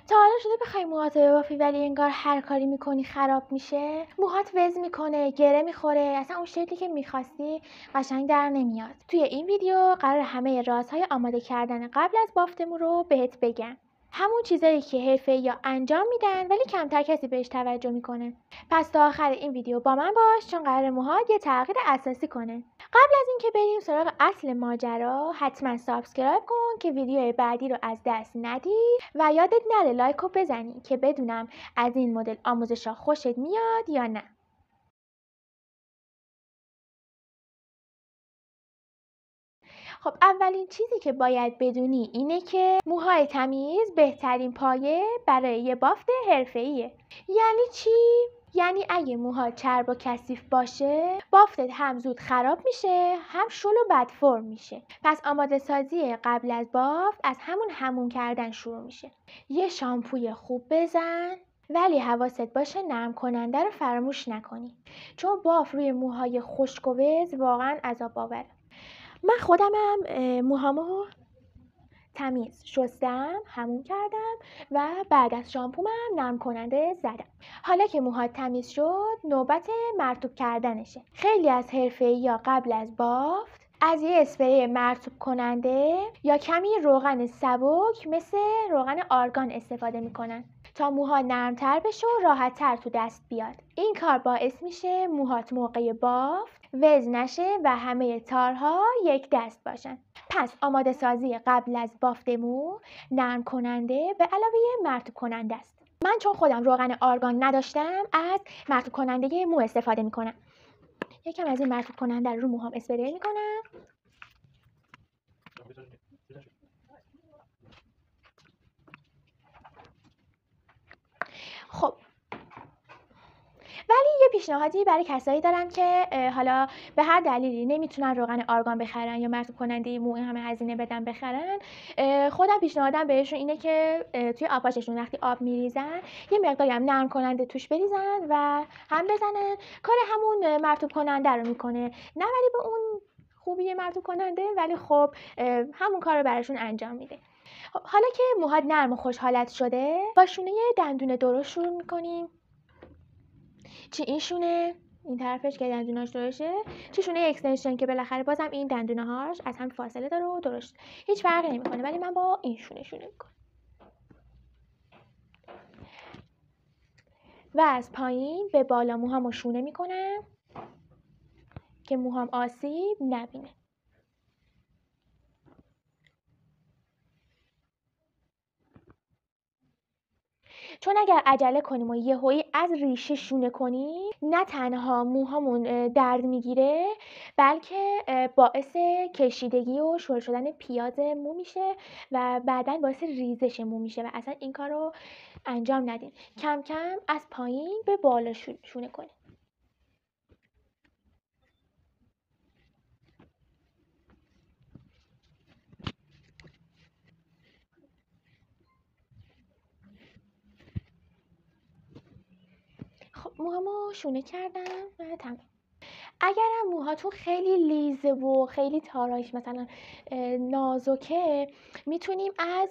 تا حالا شده بخوای موهاتو ببافی ولی انگار هر کاری میکنی خراب میشه؟ موهات وز میکنه، گره میخوره، اصلا اون شکلی که میخواستی قشنگ در نمیاد. توی این ویدیو قرار همه رازهای آماده کردن قبل از بافتمون رو بهت بگم. همون چیزایی که حرفه‌ای‌ها انجام میدن ولی کمتر کسی بهش توجه میکنه. پس تا آخر این ویدیو با من باش چون قرار موهات یه تغییر اساسی کنه. قبل از اینکه بریم سراغ اصل ماجرا حتما سابسکرایب کن که ویدیو بعدی رو از دست ندی و یادت نره لایک رو بزنی که بدونم از این مدل آموزش‌ها خوشت میاد یا نه. خب اولین چیزی که باید بدونی اینه که موهای تمیز بهترین پایه برای یه بافت حرفه‌ایه. یعنی چی؟ یعنی اگه موها چرب و کثیف باشه بافتت هم زود خراب میشه هم شل و بد فرم میشه. پس آماده سازی قبل از بافت از همون کردن شروع میشه. یه شامپوی خوب بزن ولی حواست باشه نرم کننده رو فراموش نکنی چون بافت روی موهای خشک و وز واقعا عذاب آوره. من خودمم موهامو تمیز شستم، هموم کردم و بعد از شامپومم نرم کننده زدم. حالا که موهات تمیز شد نوبت مرطوب کردنشه. خیلی از حرفه‌ای‌ها قبل از بافت از یه اسپری مرطوب کننده یا کمی روغن سبک مثل روغن آرگان استفاده میکنن تا موها نرمتر بشه و راحت‌تر تو دست بیاد. این کار باعث میشه موهات موقع بافت وز نشه و همه تارها یک دست باشن. پس آماده سازی قبل از بافت مو نرم کننده به علاوه مرطوب کننده است. من چون خودم روغن آرگان نداشتم از مرطوب کننده مو استفاده میکنم. یکم از این مرطوب کننده رو موهام اسپری میکنم. خب ولی یه پیشنهادی برای کسایی دارم که حالا به هر دلیلی نمیتونن روغن آرگان بخرن یا مرطوب کننده مو همه هزینه بدن بخرن. خودم پیشنهادم بهشون اینه که توی آبپاششون وقتی آب میریزن یه مقداری هم نرم کننده توش بریزن و هم بزنن. کار همون مرطوب کننده رو میکنه، نه ولی به اون خوبی مرطوب کننده ولی خب همون کار رو براشون انجام میده. حالا که موهات نرم و خوش حالت شده با شونه دندون درشت شروع میکنیم. چه این شونه این طرفش که دندوناش درشه، چه شونه اکستنشن که بالاخره بازم این دندونه هاش از هم فاصله داره و درشت، هیچ فرقی نمیکنه ولی من با این شونه میکنم و از پایین به بالا موهامو شونه میکنم که موهام آسیب نبینه. چون اگر عجله کنیم و یهویی از ریشه شونه کنیم نه تنها موهامون درد میگیره بلکه باعث کشیدگی و شل شدن پیاز مو میشه و بعداً باعث ریزش مو میشه و اصلا این کار رو انجام ندین. کم کم از پایین به بالا شونه کنیم. خب موهامو شونه کردم و تمام. اگرم موهاتون خیلی لیزه و خیلی تاراش مثلا نازکه میتونیم از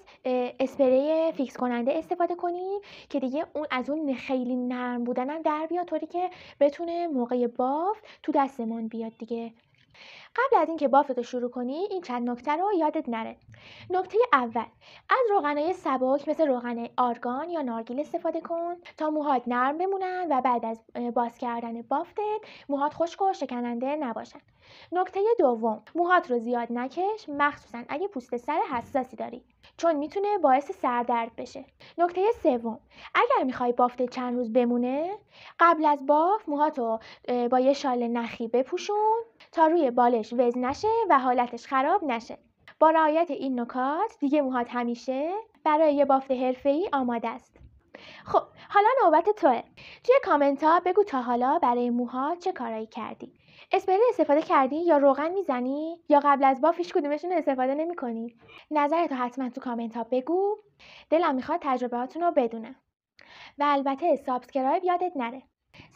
اسپری فیکس کننده استفاده کنیم که دیگه اون از اون خیلی نرم بودنم در بیاد طوری که بتونه موقع بافت تو دستمون بیاد دیگه. قبل از اینکه بافتو شروع کنی این چند نکته رو یادت نره. نکته اول، از روغنای سبک مثل روغن آرگان یا نارگیل استفاده کن تا موهات نرم بمونن و بعد از باز کردن بافتت موهات خشک و شکننده نباشن. نکته دوم، موهات رو زیاد نکش مخصوصا اگه پوست سر حساسی داری چون میتونه باعث سردرد بشه. نکته سوم، اگر میخوای بافتت چند روز بمونه قبل از بافت موهاتو با یه شال نخی بپوشون تا روی بالش وز نشه و حالتش خراب نشه. با رعایت این نکات دیگه موهات همیشه برای یه بافت حرفه‌ای آماده است. خب حالا نوبت توه. توی کامنت ها بگو تا حالا برای موها چه کارایی کردی؟ اسپری استفاده کردی یا روغن میزنی یا قبل از بافت هیچ کدومشون استفاده نمی‌کنی؟ نظرتو حتما تو کامنت ها بگو. دلم میخواد تجربه هاتون رو بدونم. و البته سابسکرایب یادت نره.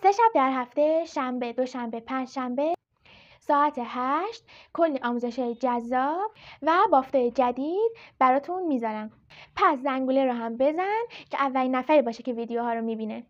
3 شب در هفته، شنبه، دوشنبه، پنجشنبه ساعت 8 کلی آموزش‌های جذاب و بافتای جدید براتون میذارم. پس زنگوله رو هم بزن که اولین نفری باشه که ویدیوها رو میبینه.